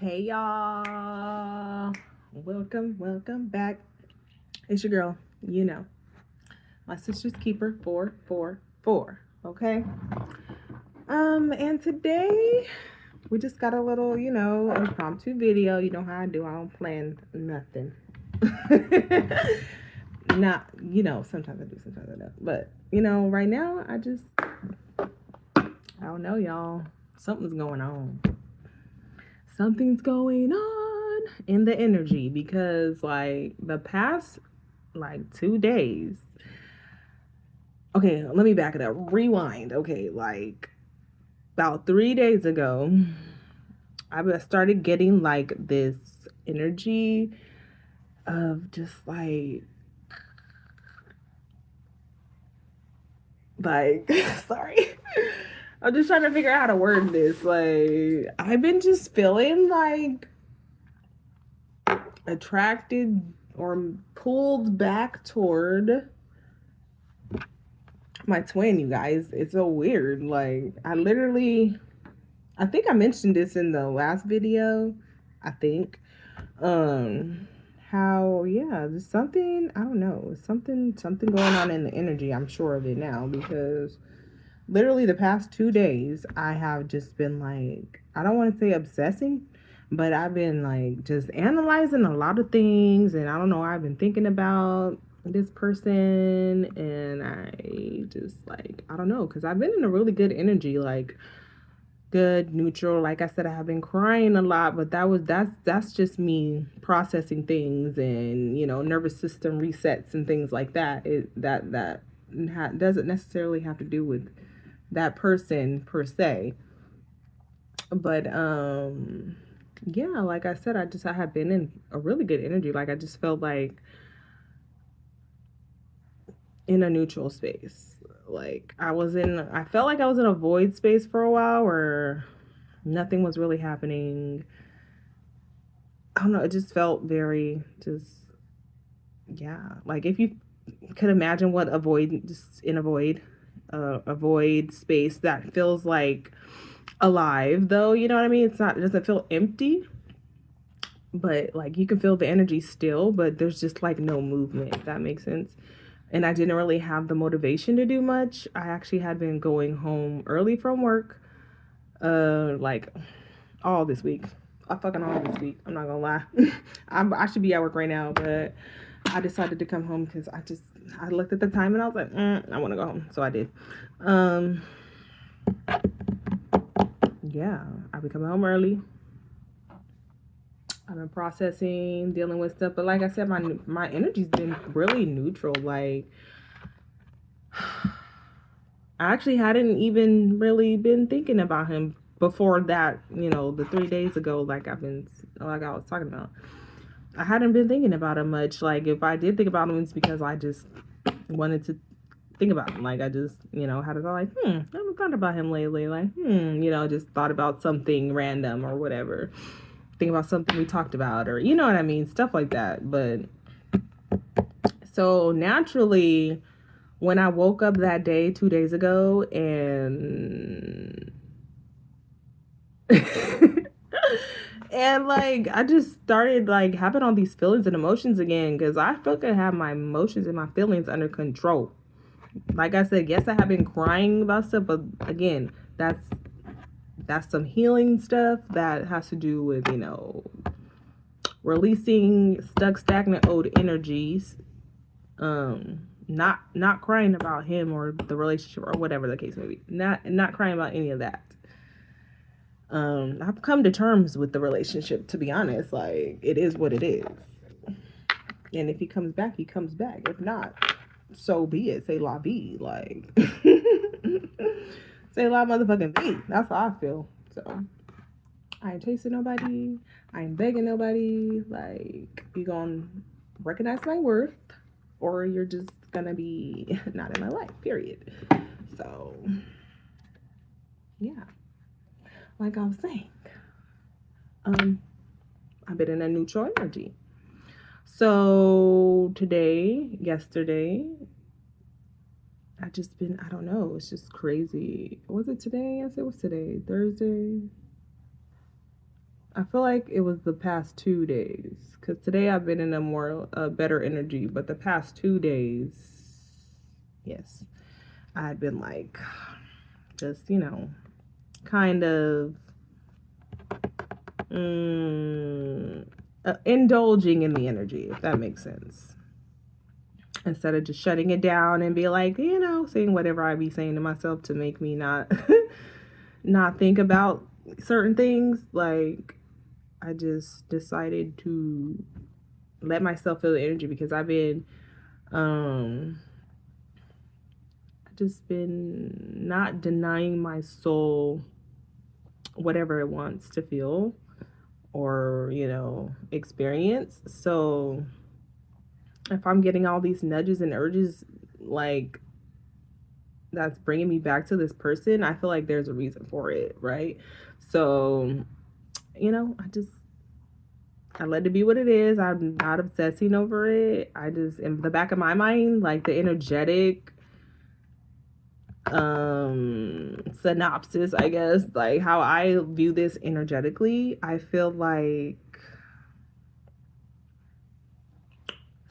Hey y'all, welcome back. It's your girl, my sister's keeper 444. Okay. And today we just got a little, impromptu video. You know how I do. I don't plan nothing. Not, sometimes I do, sometimes I don't. But right now I don't know, y'all. Something's going on. Something's going on in the energy because like the past like 2 days. Okay, let me back it up. Rewind. Okay, like about 3 days ago, I started getting like this energy of just like sorry. I'm just trying to figure out how to word this. Like I've been just feeling like attracted or pulled back toward my twin, you guys. It's so weird. Like I think I mentioned this in the last video. I think. How there's something, I don't know, something going on in the energy. I'm sure of it now because literally the past 2 days I have just been like, I don't want to say obsessing, but I've been like just analyzing a lot of things, and I don't know, I've been thinking about this person, and I just like, I don't know, because I've been in a really good energy, like good neutral. Like I said, I have been crying a lot, but that's just me processing things, and nervous system resets and things like that. Doesn't necessarily have to do with that person per se, but yeah, like I said, I have been in a really good energy. Like I just felt like in a neutral space. Like I felt like I was in a void space for a while where nothing was really happening. I don't know, it just felt very just, yeah. Like if you could imagine what just in a void space that feels like alive, though, you know what I mean? It doesn't feel empty, but like you can feel the energy still, but there's just like no movement, if that makes sense. And I didn't really have the motivation to do much. I actually had been going home early from work, like all this week. I fucking all this week. I'm not gonna lie. I should be at work right now, but I decided to come home because I looked at the time and I was like, I want to go home, so I did. Um, yeah, I've been coming home early. I've been processing, dealing with stuff, but like I said, my energy's been really neutral. Like I actually hadn't even really been thinking about him before that. The 3 days ago, like I was talking about. I hadn't been thinking about him much. Like if I did think about him, it's because I just wanted to think about him. Like I just, had a thought like, I haven't thought about him lately. Like, just thought about something random or whatever. Think about something we talked about, or you know what I mean, stuff like that. But so naturally, when I woke up that day 2 days ago, and and like I just started like having all these feelings and emotions again, because I feel like I have my emotions and my feelings under control. Like I said, yes, I have been crying about stuff, but again, that's some healing stuff that has to do with releasing stuck, stagnant old energies. Not crying about him or the relationship or whatever the case may be. Not crying about any of that. I've come to terms with the relationship, to be honest. Like it is what it is, and if he comes back, he comes back. If not, so be it. Say la vie, like say la motherfucking vie. That's how I feel. So I ain't chasing nobody. I ain't begging nobody. Like you gonna recognize my worth, or you're just gonna be not in my life. Period. So yeah, like I was saying, I've been in a neutral energy. So yesterday, I don't know, it's just crazy. Was it today? Yes, it was today. Thursday. I feel like it was the past 2 days. Because today I've been in a more better energy. But the past 2 days, yes, I had been like, just, kind of indulging in the energy, if that makes sense. Instead of just shutting it down and be like, saying whatever I be saying to myself to make me not not think about certain things. Like, I just decided to let myself feel the energy because I've been just been not denying my soul whatever it wants to feel or, experience. So if I'm getting all these nudges and urges, like, that's bringing me back to this person, I feel like there's a reason for it, right? So, I let it be what it is. I'm not obsessing over it. I just, in the back of my mind, like the energetic synopsis, I guess, like how I view this energetically, I feel like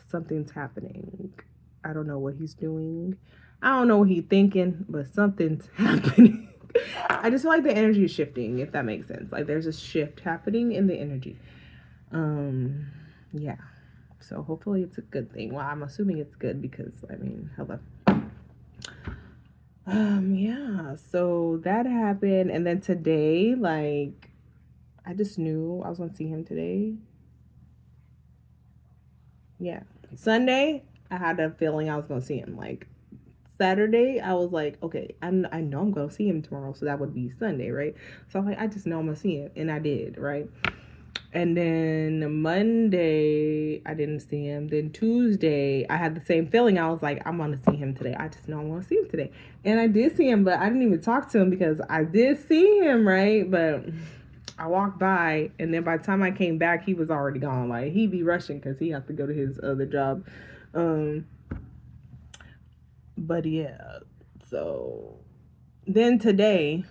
something's happening. I don't know what he's doing. I don't know what he's thinking, but something's happening. I just feel like the energy is shifting, if that makes sense. Like there's a shift happening in the energy. Yeah. So hopefully it's a good thing. Well, I'm assuming it's good because hello. Yeah. So that happened, and then today, like, I just knew I was gonna see him today. Yeah. Sunday, I had a feeling I was gonna see him. Like Saturday, I was like, okay, I know I'm gonna see him tomorrow, so that would be Sunday, right? So I'm like, I just know I'm gonna see him, and I did, right? And then Monday, I didn't see him. Then Tuesday, I had the same feeling. I was like, I'm gonna see him today. I just know I'm gonna see him today, and I did see him, but I didn't even talk to him because I did see him, right? But I walked by, and then by the time I came back, he was already gone. Like he'd be rushing because he had to go to his other job. But yeah, so then today,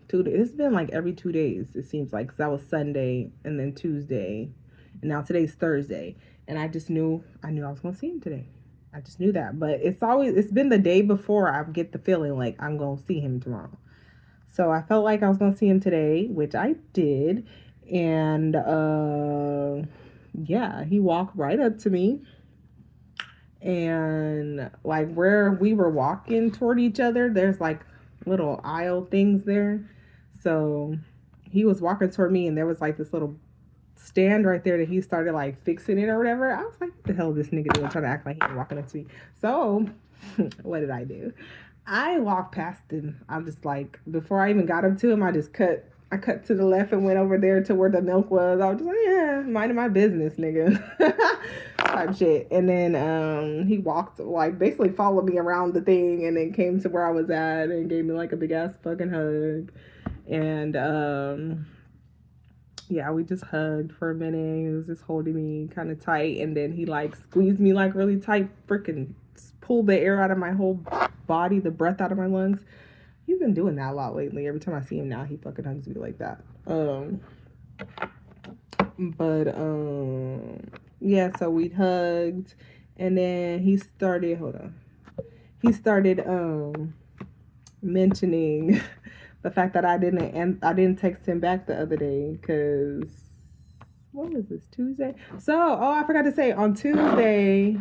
2 days. It's been like every 2 days. It seems like 'cause that was Sunday and then Tuesday, and now today's Thursday, and I knew I was gonna see him today. I just knew that, but it's been the day before I get the feeling like I'm gonna see him tomorrow. So I felt like I was gonna see him today, which I did, and yeah, he walked right up to me, and like where we were walking toward each other, there's like little aisle things there. So he was walking toward me, and there was like this little stand right there that he started like fixing it or whatever. I was like, what the hell is this nigga doing, trying to act like he was walking up to me? So what did I do? I walked past him. I'm just like, before I even got up to him, I cut to the left and went over there to where the milk was. I was just like, yeah, minding my business, nigga. Type shit. And then he walked, like, basically followed me around the thing and then came to where I was at and gave me like a big ass fucking hug. And yeah, we just hugged for a minute. He was just holding me kind of tight, and then he like squeezed me like really tight, freaking pulled the air out of my whole body, the breath out of my lungs. He's been doing that a lot lately. Every time I see him now, he fucking hugs me like that. But yeah, so we hugged, and then he started mentioning the fact that I didn't text him back the other day because what was this, Tuesday? So I forgot to say, on Tuesday,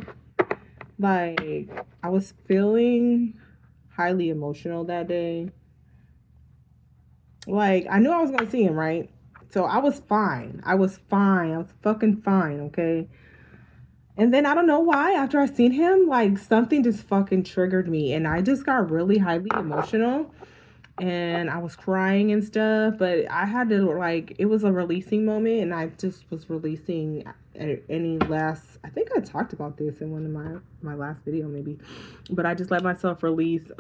like, I was feeling highly emotional that day. Like, I knew I was gonna see him, right? So I was fine. I was fucking fine, okay? And then I don't know why, after I seen him, like, something just fucking triggered me, and I just got really highly emotional, and I was crying and stuff. But I had to, like, it was a releasing moment, and I just was releasing any last, I think I talked about this in one of my last video maybe, but I just let myself release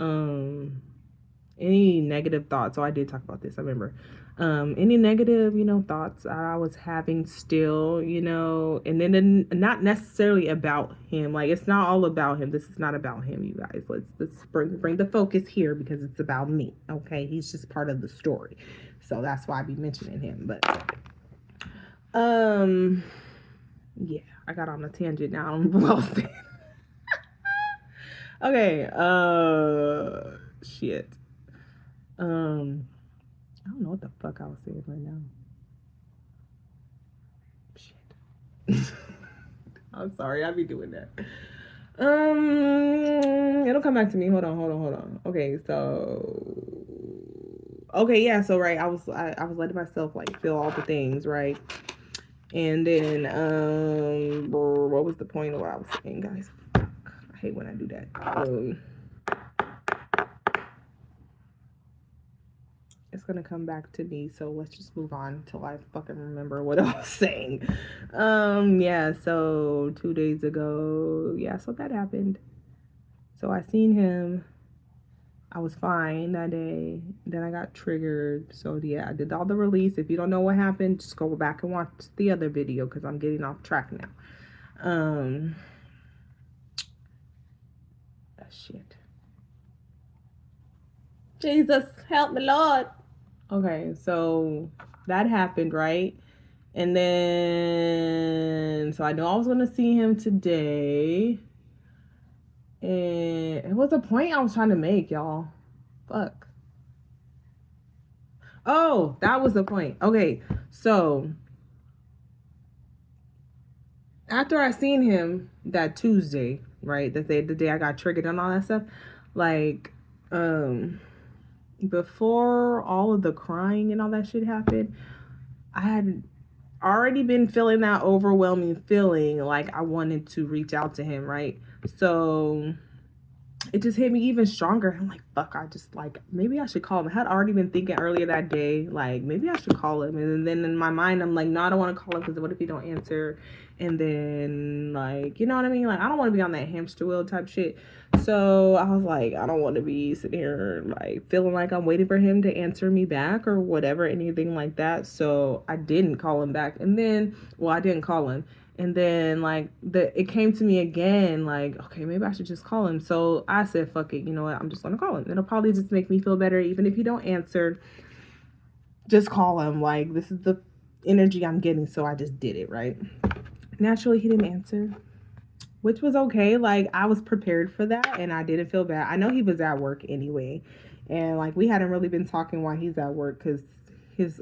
any negative thoughts. So I did talk about this, I remember. Any negative, thoughts I was having still, and then not necessarily about him. Like, it's not all about him. This is not about him, you guys. Let's bring the focus here because it's about me. Okay, he's just part of the story, so that's why I be mentioning him. But Um, yeah, I got on a tangent now. I'm well said. Okay, shit. I don't know what the fuck I was saying right now. Shit. I'm sorry, I be doing that. It'll come back to me. Hold on. Okay, yeah, so right, I was letting myself like feel all the things, right? And then what was the point of what I was saying, guys? I hate when I do that. It's gonna come back to me, so let's just move on until I fucking remember what I was saying. Yeah, so 2 days ago, yeah, so that happened. So I seen him. I was fine that day. Then I got triggered. So yeah, I did all the release. If you don't know what happened, just go back and watch the other video because I'm getting off track now. Shit. Jesus, help me, Lord. Okay, so that happened, right? And then, so I know I was gonna see him today. And it was a point I was trying to make, y'all. Fuck. Oh, that was the point. Okay, so after I seen him that Tuesday, right? The day I got triggered and all that stuff, like, before all of the crying and all that shit happened, I had already been feeling that overwhelming feeling like I wanted to reach out to him, right? So it just hit me even stronger. I'm like, fuck, I just like, maybe I should call him. I had already been thinking earlier that day, like, maybe I should call him. And then in my mind, I'm like, no, I don't want to call him because what if he don't answer? And then, like, you know what I mean? Like, I don't want to be on that hamster wheel type shit. So I was like, I don't want to be sitting here, like, feeling like I'm waiting for him to answer me back or whatever, anything like that. So I didn't call him back. And then, well, I didn't call him. And then like it came to me again, like, okay, maybe I should just call him. So I said, fuck it, you know what? I'm just gonna call him. It'll probably just make me feel better, even if he don't answer. Just call him. Like, this is the energy I'm getting, so I just did it, right? Naturally, he didn't answer, which was okay. Like, I was prepared for that, and I didn't feel bad. I know he was at work anyway, and like we hadn't really been talking while he's at work because his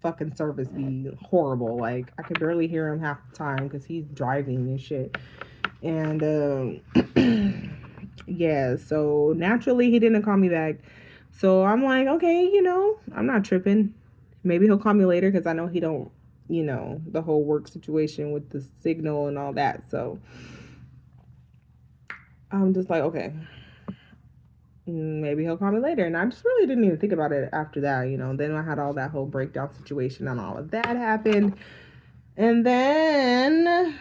fucking service be horrible. Like, I could barely hear him half the time because he's driving and shit. And yeah, so naturally he didn't call me back. So I'm like, okay, I'm not tripping. Maybe he'll call me later because I know he don't, the whole work situation with the signal and all that. So I'm just like, okay, maybe he'll call me later. And I just really didn't even think about it after that, Then I had all that whole breakdown situation and all of that happened. And then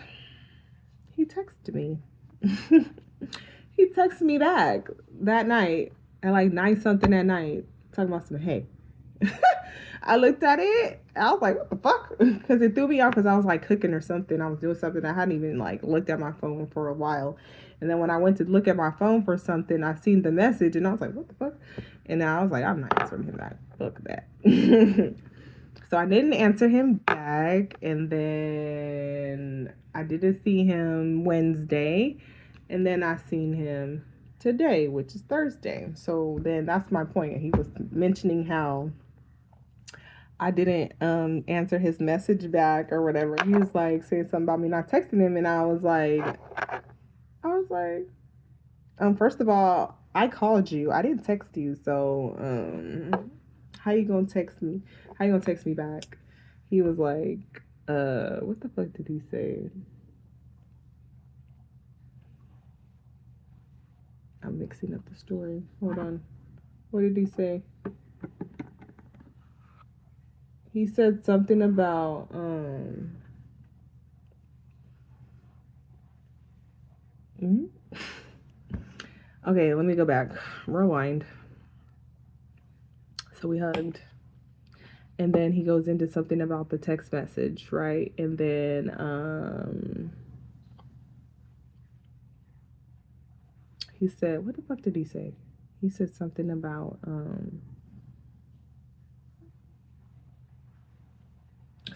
he texted me. He texted me back that night at like 9 something at night, talking about some, hey. I looked at it. I was like, what the fuck? Because it threw me off because I was like cooking or something. I was doing something. I hadn't even like looked at my phone for a while. And then when I went to look at my phone for something, I seen the message and I was like, what the fuck? And then I was like, I'm not answering him back. Fuck that. So I didn't answer him back. And then I didn't see him Wednesday. And then I seen him today, which is Thursday. So then that's my point. He was mentioning how I didn't answer his message back or whatever. He was like saying something about me not texting him, and I was like, first of all, I called you. I didn't text you, so how you gonna text me? How you gonna text me back? He was like, what the fuck did he say? I'm mixing up the story. Hold on. What did he say? He said something about okay, let me go back. Rewind. So we hugged. And then he goes into something about the text message, right? And then he said, what the fuck did he say? He said something about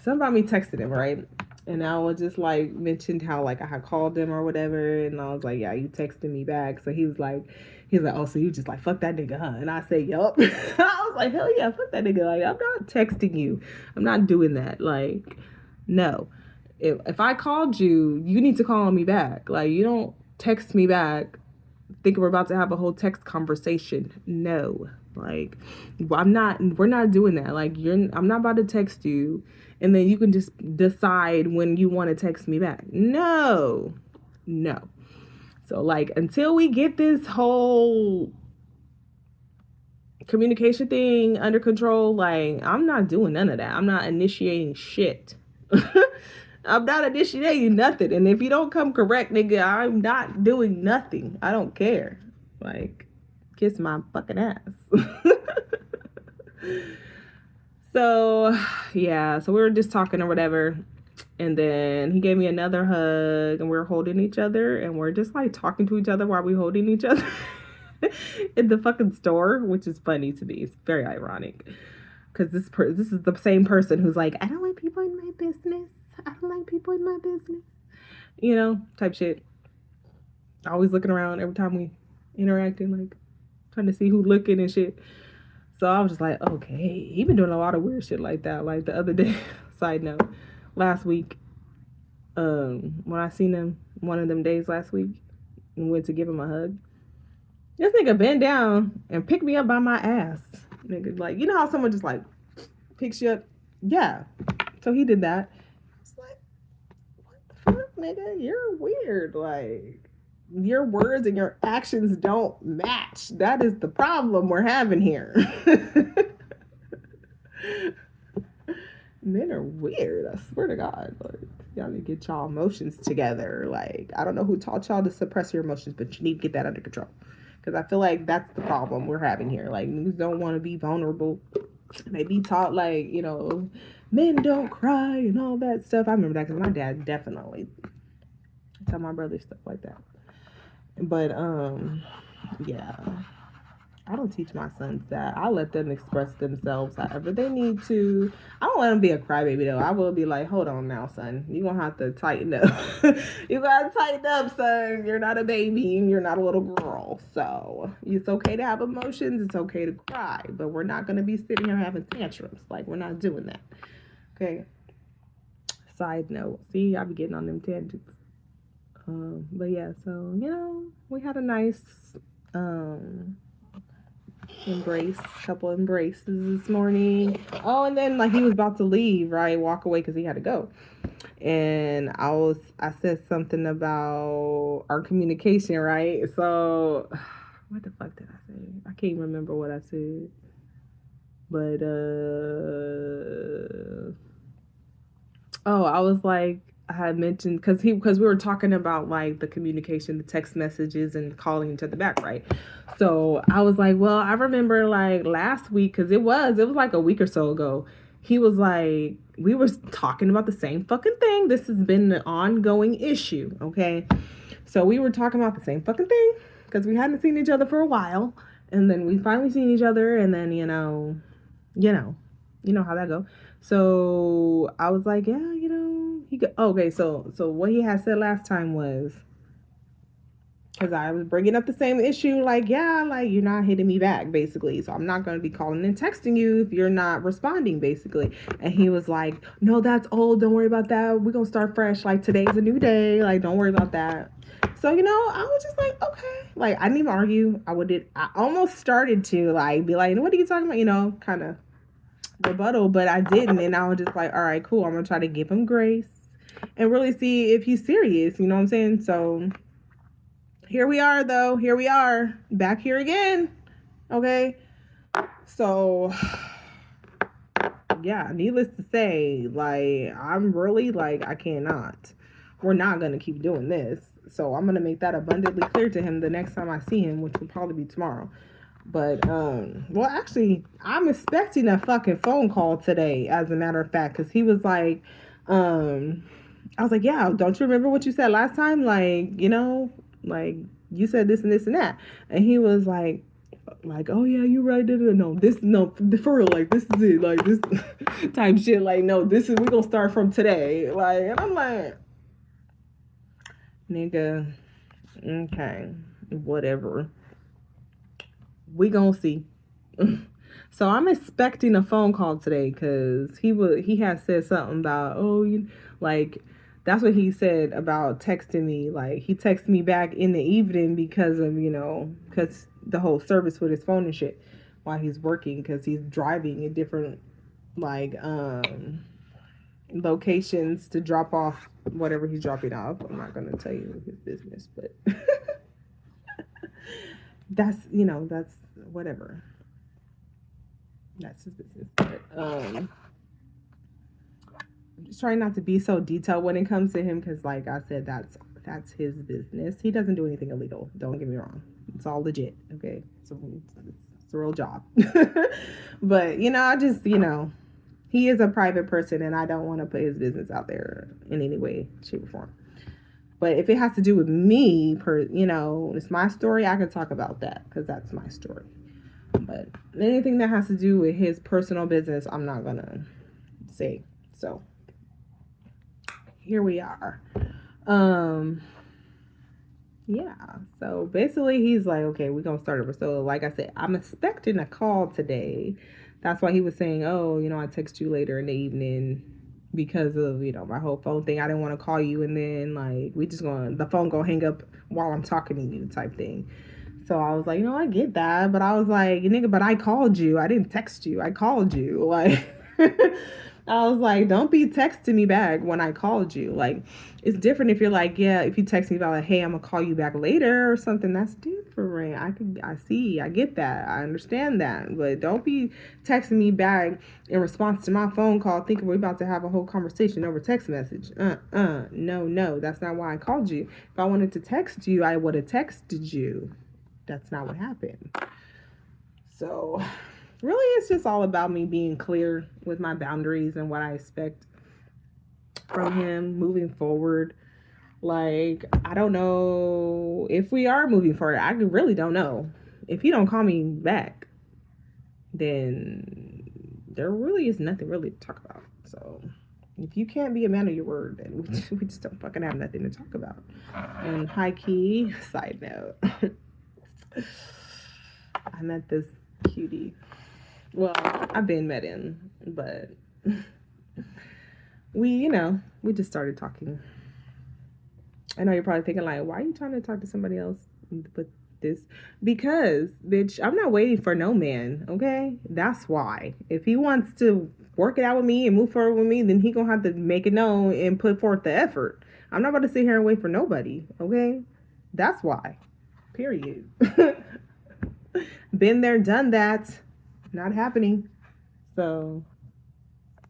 somebody texted him, right? And I was just like mentioned how like I had called him or whatever, and I was like, yeah, you texted me back. So he was like, oh, so you just like fuck that nigga, huh? And I said, yup. I was like, hell yeah, fuck that nigga. Like, I'm not texting you. I'm not doing that. Like, no. If I called you, you need to call me back. Like, you don't text me back. Think we're about to have a whole text conversation. No. Like, we're not doing that. Like, I'm not about to text you and then you can just decide when you want to text me back. No. No. So like until we get this whole communication thing under control, like I'm not doing none of that. I'm not initiating shit. I'm not initiating nothing. And if you don't come correct, nigga, I'm not doing nothing. I don't care. Like, kiss my fucking ass. So, yeah. So we were just talking or whatever. And then he gave me another hug and we're holding each other and we're just like talking to each other while we holding each other in the fucking store, which is funny to me. It's very ironic. Because this is the same person who's like, I don't like people in my business. I don't like people in my business. You know, type shit. Always looking around every time we interacting, like trying to see who's looking and shit. So I was just like, okay, he been doing a lot of weird shit like that. Like the other day, side note, last week, when I seen him one of them days last week and went to give him a hug, this nigga bent down and picked me up by my ass. Nigga, like, you know how someone just like picks you up? Yeah. So he did that. It's like, what the fuck, nigga? You're weird. Like, your words and your actions don't match. That is the problem we're having here. Men are weird. I swear to God. Like, y'all need to get y'all emotions together. Like, I don't know who taught y'all to suppress your emotions, but you need to get that under control. Because I feel like that's the problem we're having here. Like, niggas don't want to be vulnerable. They be taught, like, you know, men don't cry and all that stuff. I remember that because my dad definitely tell my brother stuff like that. But, yeah. I don't teach my sons that. I let them express themselves however they need to. I don't let them be a crybaby though. I will be like, hold on now, son. You're going to have to tighten up. You got to tighten up, son. You're not a baby and you're not a little girl. So it's okay to have emotions. It's okay to cry. But we're not going to be sitting here having tantrums. Like, we're not doing that. Okay. Side note. See, I be getting on them tangents. But yeah, so, you know, we had a nice couple embraces this morning. Oh, and then like he was about to leave, right? Walk away because he had to go. And I said something about our communication, right? So what the fuck did I say? I can't remember what I said. But I was like, I had mentioned because we were talking about like the communication, the text messages and calling each other back, right? So I was like, well, I remember like last week, because it was like a week or so ago. He was like, we were talking about the same fucking thing. This has been an ongoing issue, okay? So we were talking about the same fucking thing because we hadn't seen each other for a while, and then we finally seen each other, and then you know how that go. So I was like, yeah, you know. Okay, so what he had said last time was, because I was bringing up the same issue, like, yeah, like, you're not hitting me back, basically, so I'm not going to be calling and texting you if you're not responding, basically. And he was like, no, that's old, don't worry about that, we're going to start fresh, like, today's a new day, like, don't worry about that. So, you know, I was just like, okay, like, I didn't even argue. I almost started to, like, be like, what are you talking about, you know, kind of rebuttal, but I didn't. And I was just like, all right, cool, I'm gonna try to give him grace and really see if he's serious, you know what I'm saying? So here we are though, back here again. Okay, so yeah, needless to say, like, I'm really like, we're not gonna keep doing this. So I'm gonna make that abundantly clear to him the next time I see him, which will probably be tomorrow. But, well, actually, I'm expecting a fucking phone call today, as a matter of fact, because he was like, I was like, yeah, don't you remember what you said last time? Like, you know, like, you said this and this and that. And he was like, like, oh yeah, you right. No, this no for real. Like this is it. Like this type shit. Like no, this is we gonna start from today. Like, and I'm like, nigga, okay, whatever. We gonna see. So I'm expecting a phone call today because he had said something about, oh, you like, that's what he said about texting me. Like he texted me back in the evening because of, because the whole service with his phone and shit while he's working, because he's driving in different like locations to drop off whatever he's dropping off. I'm not gonna tell you his business, but that's whatever. That's his business. But I'm just trying not to be so detailed when it comes to him, because like I said, that's his business. He doesn't do anything illegal. Don't get me wrong. It's all legit. Okay, it's a real job. But I just he is a private person, and I don't want to put his business out there in any way, shape, or form. But if it has to do with me, it's my story, I can talk about that because that's my story. But anything that has to do with his personal business, I'm not gonna say. So here we are. Yeah. So basically he's like, okay, we're gonna start over. So like I said, I'm expecting a call today. That's why he was saying, oh, I text you later in the evening because of, my whole phone thing. I didn't want to call you, and then like the phone gonna hang up while I'm talking to you type thing. So I was like, I get that. But I was like, nigga, but I called you. I didn't text you. I called you. Like, I was like, don't be texting me back when I called you. Like, it's different if you're like, yeah, if you text me about like, hey, I'm going to call you back later or something. That's different. I get that. I understand that. But don't be texting me back in response to my phone call thinking we're about to have a whole conversation over text message. No, that's not why I called you. If I wanted to text you, I would have texted you. That's not what happened. So really, it's just all about me being clear with my boundaries and what I expect from him moving forward. Like, I don't know if we are moving forward. I really don't know. If he don't call me back, then there really is nothing really to talk about. So if you can't be a man of your word, then we just don't fucking have nothing to talk about. And high key, side note. I met this cutie. Well, I've been met him, but we just started talking. I know you're probably thinking like, why are you trying to talk to somebody else with this? Because, bitch, I'm not waiting for no man, okay? That's why. If he wants to work it out with me and move forward with me, then he gonna have to make it known and put forth the effort. I'm not about to sit here and wait for nobody, okay? That's why. Period. Been there, done that. Not happening. So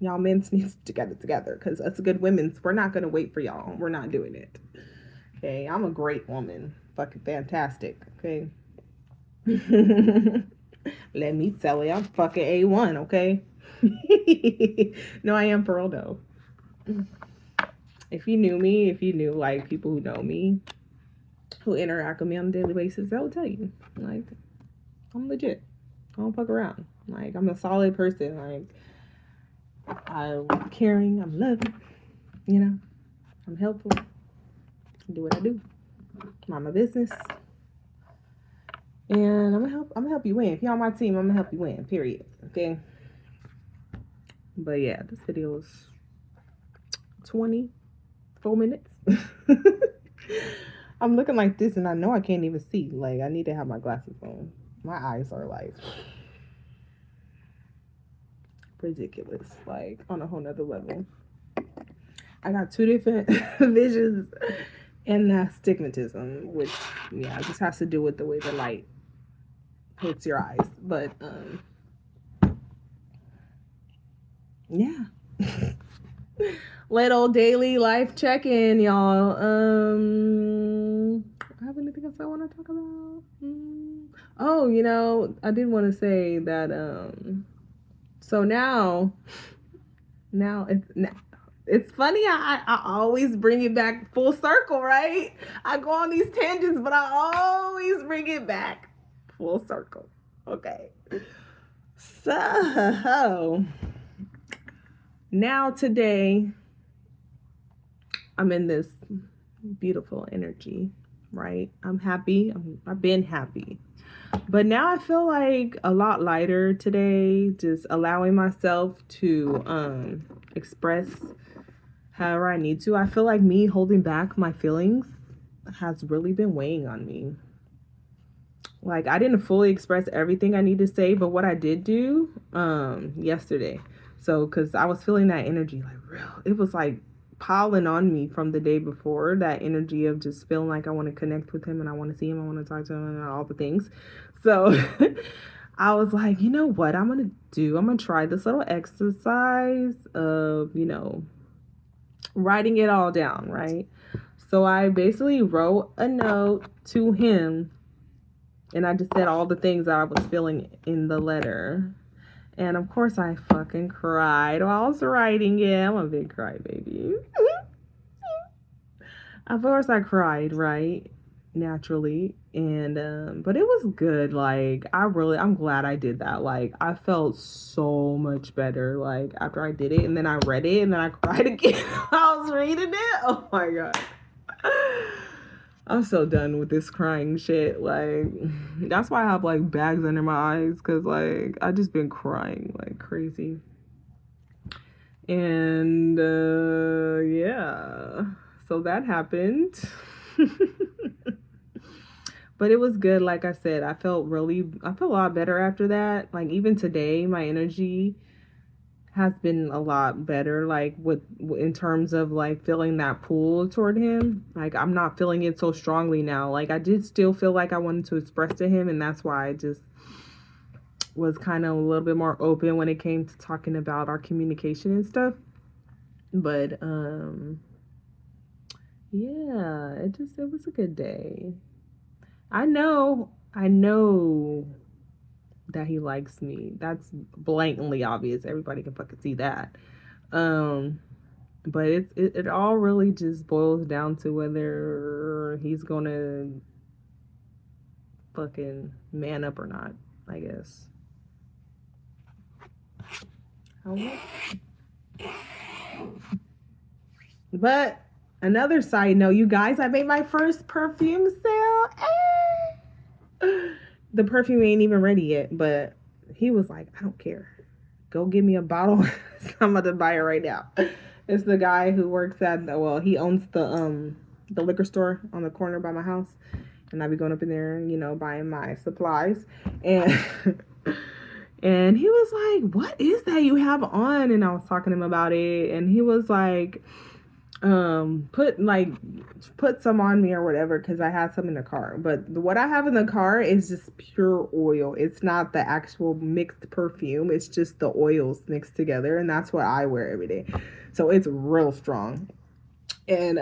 y'all men needs to get it together, because us good women's, we're not gonna wait for y'all. We're not doing it. Okay, I'm a great woman. Fucking fantastic. Okay. Let me tell you, I'm fucking A1, okay? No, I am for real though. If you knew like people who know me, who interact with me on a daily basis, that will tell you. Like, I'm legit. I don't fuck around. Like, I'm a solid person. Like, I'm caring. I'm loving. I'm helpful. I do what I do. Mind my business. And I'm gonna help you win. If you're on my team, I'm gonna help you win. Period. Okay. But yeah, this video is 24 minutes. I'm looking like this, and I know I can't even see. Like, I need to have my glasses on. My eyes are like ridiculous, like on a whole nother level. I got two different visions and astigmatism, which it just has to do with the way the light hits your eyes. But yeah. Little daily life check-in, y'all. I have anything else I want to talk about? Oh, I did want to say that so now it's funny. I always bring it back full circle, right? I go on these tangents, but I always bring it back full circle. Okay. So now today I'm in this beautiful energy, right? I'm happy. I've been happy. But now I feel like a lot lighter today, just allowing myself to express however I need to. I feel like me holding back my feelings has really been weighing on me. Like I didn't fully express everything I need to say, but what I did do yesterday. So cuz I was feeling that energy like real. It was like piling on me from the day before, that energy of just feeling like I want to connect with him and I want to see him, I want to talk to him and all the things. So I was like, you know what I'm going to do? I'm going to try this little exercise of, writing it all down, right? So I basically wrote a note to him and I just said all the things that I was feeling in the letter. And of course I fucking cried while I was writing it. I'm a big crybaby. Of course I cried, right? Naturally. And but it was good. Like I'm glad I did that. Like I felt so much better like after I did it, and then I read it and then I cried again. I was reading it. Oh my god. I'm so done with this crying shit. Like, that's why I have like bags under my eyes, because like I just been crying like crazy. And yeah, so that happened. But it was good. Like I said, I felt a lot better after that. Like even today, my energy has been a lot better, like with in terms of like feeling that pull toward him. Like I'm not feeling it so strongly now. Like I did still feel like I wanted to express to him, and that's why I just was kind of a little bit more open when it came to talking about our communication and stuff. But yeah, it was a good day. I know that he likes me. That's blatantly obvious. Everybody can fucking see that. Um, but it all really just boils down to whether he's gonna fucking man up or not, I guess. But another side note, you guys, I made my first perfume sale. The perfume ain't even ready yet, but he was like, I don't care. Go get me a bottle. I'm about to buy it right now. It's the guy who works at he owns the liquor store on the corner by my house. And I be going up in there, buying my supplies. And and he was like, what is that you have on? And I was talking to him about it, and he was like, put some on me or whatever, because I had some in the car. But what I have in the car is just pure oil. It's not the actual mixed perfume. It's just the oils mixed together, and that's what I wear every day. So it's real strong. And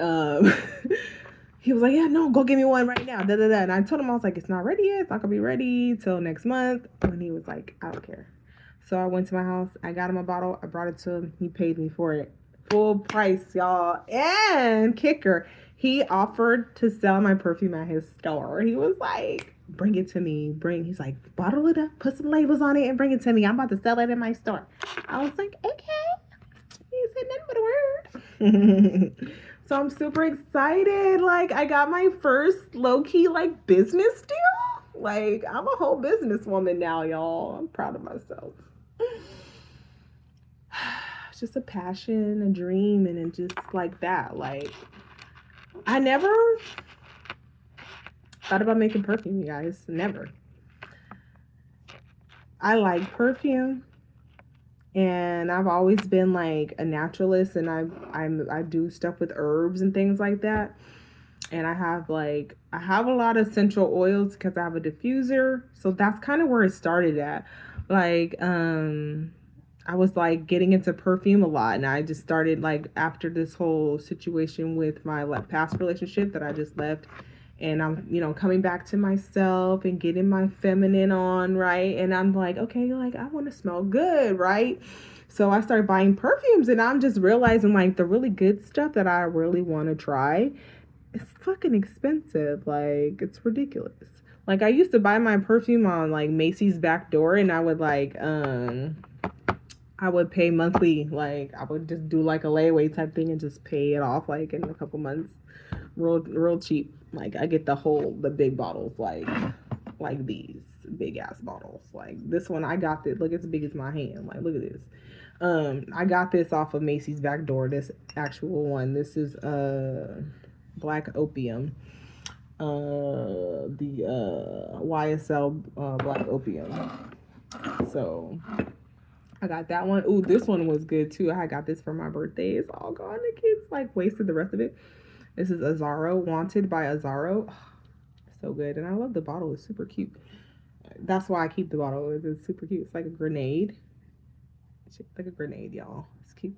he was like, yeah, no, go get me one right now. Da, da, da. And I told him, I was like, it's not ready yet. It's not gonna be ready till next month. And he was like, I don't care. So I went to my house. I got him a bottle. I brought it to him. He paid me for it. Full price, y'all. And kicker, he offered to sell my perfume at his store. He was like, bring it to me. He's like, bottle it up, put some labels on it, and bring it to me. I'm about to sell it in my store. I was like, okay. He said nothing but a word. So I'm super excited. Like, I got my first low-key, like, business deal. Like, I'm a whole businesswoman now, y'all. I'm proud of myself. Just a passion, a dream, and it just like that. Like, I never thought about making perfume, you guys. Never. I like perfume, and I've always been like a naturalist, and I do stuff with herbs and things like that. And I have a lot of essential oils because I have a diffuser. So that's kind of where it started at. Like, I was like getting into perfume a lot, and I just started like after this whole situation with my past relationship that I just left, and I'm coming back to myself and getting my feminine on, right? And I'm like, okay, like I want to smell good, right? So I started buying perfumes, and I'm just realizing like the really good stuff that I really want to try, it's fucking expensive. Like, it's ridiculous. Like I used to buy my perfume on like Macy's back door, and I would pay monthly. Like I would just do like a layaway type thing and just pay it off like in a couple months, real cheap. Like I get the big bottles, like these big ass bottles. Like this one, I got this. Look, it's as big as my hand. Like look at this. I got this off of Macy's back door. This actual one. This is Black Opium. The YSL Black Opium. So I got that one. Ooh, this one was good too. I got this for my birthday. It's all gone. The kids like wasted the rest of it. This is Azaro, Wanted by Azaro. So good. And I love the bottle. It's super cute. That's why I keep the bottle. It's super cute. It's like a grenade. It's like a grenade, y'all. It's cute.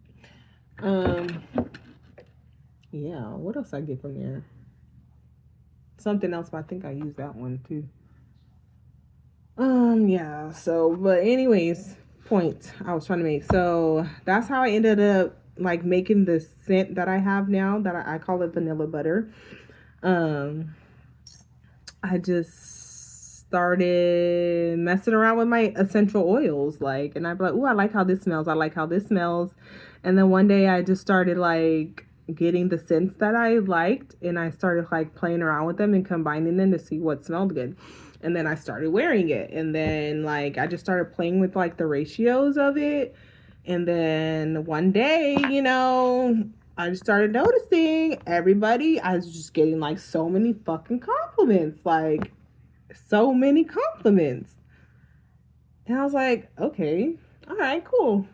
Yeah, what else I get from there? Something else, but I think I used that one too. Yeah, so but anyways, point I was trying to make. So that's how I ended up like making the scent that I have now that I call it vanilla butter. I just started messing around with my essential oils, like, and I'd be like, "Ooh, I like how this smells. I like how this smells." And then one day I just started like getting the scents that I liked, and I started like playing around with them and combining them to see what smelled good. And then I started wearing it, and then like I just started playing with like the ratios of it. And then one day, I just started noticing everybody. I was just getting like so many fucking compliments, like so many compliments. And I was like, okay, all right, cool.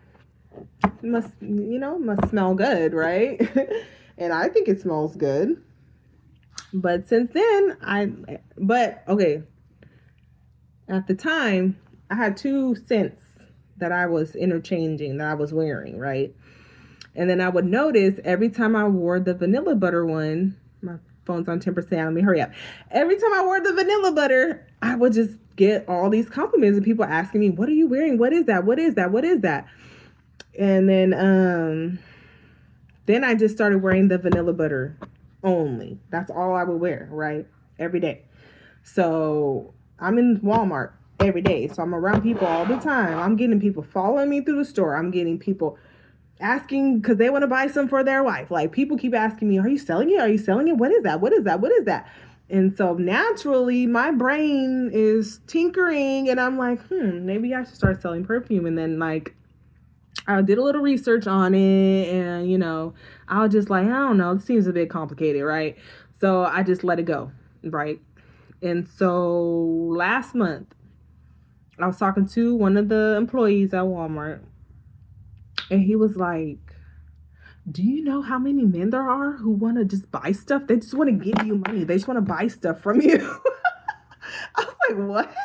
Must smell good, right? And I think it smells good. But since then, okay, at the time, I had two scents that I was interchanging, that I was wearing, right? And then I would notice every time I wore the vanilla butter one, my phone's on 10%, let me hurry up. Every time I wore the vanilla butter, I would just get all these compliments and people asking me, what are you wearing? What is that? What is that? What is that? And then I just started wearing the vanilla butter only. That's all I would wear, right? Every day. So I'm in Walmart every day. So I'm around people all the time. I'm getting people following me through the store. I'm getting people asking because they want to buy some for their wife. Like people keep asking me, are you selling it? Are you selling it? What is that? What is that? What is that? And so naturally my brain is tinkering and I'm like, maybe I should start selling perfume. And then like I did a little research on it and I was just like, I don't know, it seems a bit complicated, right? So I just let it go, right? And so last month I was talking to one of the employees at Walmart and he was like, do you know how many men there are who want to just buy stuff? They just want to give you money. They just want to buy stuff from you. I was like, what?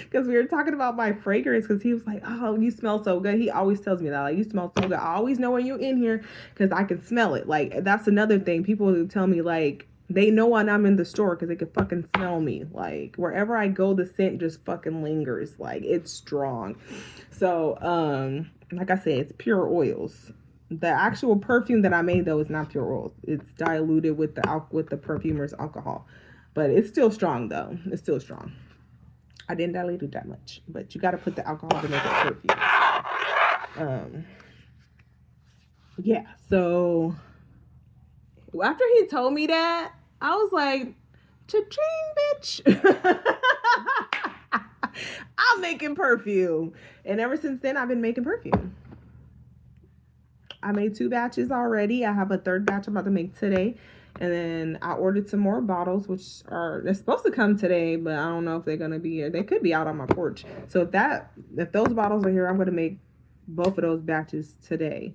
Because we were talking about my fragrance because he was like, oh, you smell so good. He always tells me that, like, you smell so good. I always know when you're in here because I can smell it. Like, that's another thing. People who tell me, like, they know when I'm in the store because they can fucking smell me. Like, wherever I go, the scent just fucking lingers. Like, it's strong. So, like I said, it's pure oils. The actual perfume that I made, though, is not pure oils. It's diluted with the perfumer's alcohol. But it's still strong, though. It's still strong. I didn't dilute it that much, but you got to put the alcohol to make it perfume. Yeah, so after he told me that, I was like, cha-ching, bitch. I'm making perfume. And ever since then, I've been making perfume. I made 2 batches already. I have a 3rd batch I'm about to make today. And then I ordered some more bottles, they're supposed to come today, but I don't know if they're going to be here. They could be out on my porch. So if those bottles are here, I'm going to make both of those batches today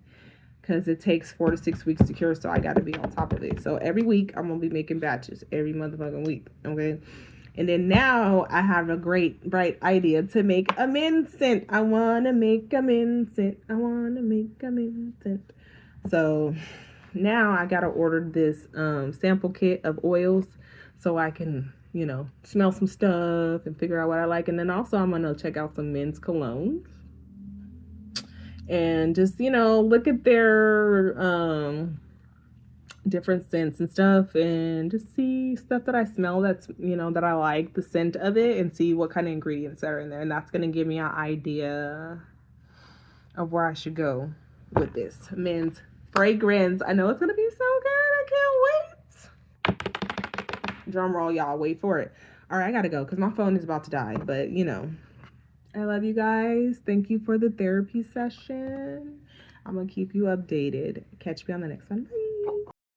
because it takes 4 to 6 weeks to cure. So I got to be on top of it. So every week I'm going to be making batches every motherfucking week. Okay. And then now I have a bright idea to make a mint scent. I want to make a mint scent. I want to make a mint scent. So now I gotta order this sample kit of oils so I can, smell some stuff and figure out what I like. And then also I'm gonna check out some men's colognes and just, look at their different scents and stuff, and just see stuff that I smell that's, that I like the scent of it, and see what kind of ingredients are in there. And that's going to give me an idea of where I should go with this men's fragrance. I know it's going to be so good. I can't wait. Drum roll, y'all. Wait for it. All right, I got to go because my phone is about to die. But, I love you guys. Thank you for the therapy session. I'm going to keep you updated. Catch me on the next one. Bye.